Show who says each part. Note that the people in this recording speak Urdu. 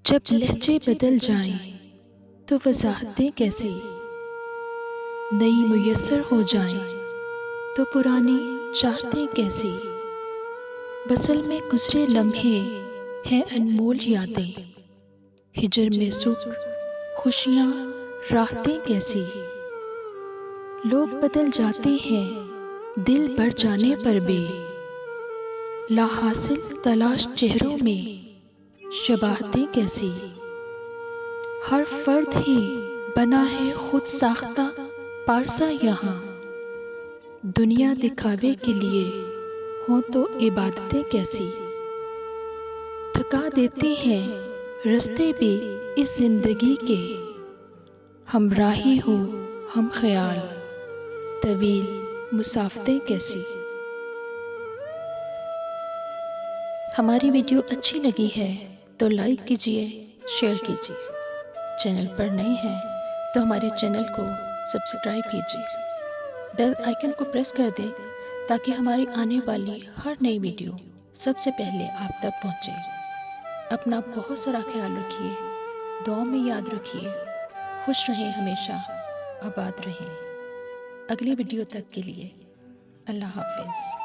Speaker 1: جب لہجے بدل جائیں تو وضاحتیں کیسی، نئی میسر ہو جائیں تو پرانی چاہتیں کیسی۔ وصل میں گزرے لمحے ہیں انمول یادیں، ہجر میں سکھ خوشیاں راحتیں کیسی۔ لوگ بدل جاتے ہیں دل بڑھ جانے پر بھی، لا حاصل تلاش چہروں میں شباہتیں کیسی۔ ہر فرد ہی بنا ہے خود ساختہ پارسا یہاں، دنیا دکھاوے کے لیے ہوں تو عبادتیں کیسی۔ تھکا دیتے ہیں رستے بھی اس زندگی کے، ہمراہی ہو ہم خیال طویل مسافتیں کیسی۔ ہماری ویڈیو اچھی لگی ہے تو لائک کیجئے، شیئر کیجئے۔ چینل پر نئے ہیں تو ہمارے چینل کو سبسکرائب کیجئے، بیل آئیکن کو پریس کر دیں تاکہ ہماری آنے والی ہر نئی ویڈیو سب سے پہلے آپ تک پہنچے۔ اپنا بہت سارا خیال رکھیے، دعاؤں میں یاد رکھیے، خوش رہیں، ہمیشہ آباد رہیں۔ اگلی ویڈیو تک کے لیے اللہ حافظ۔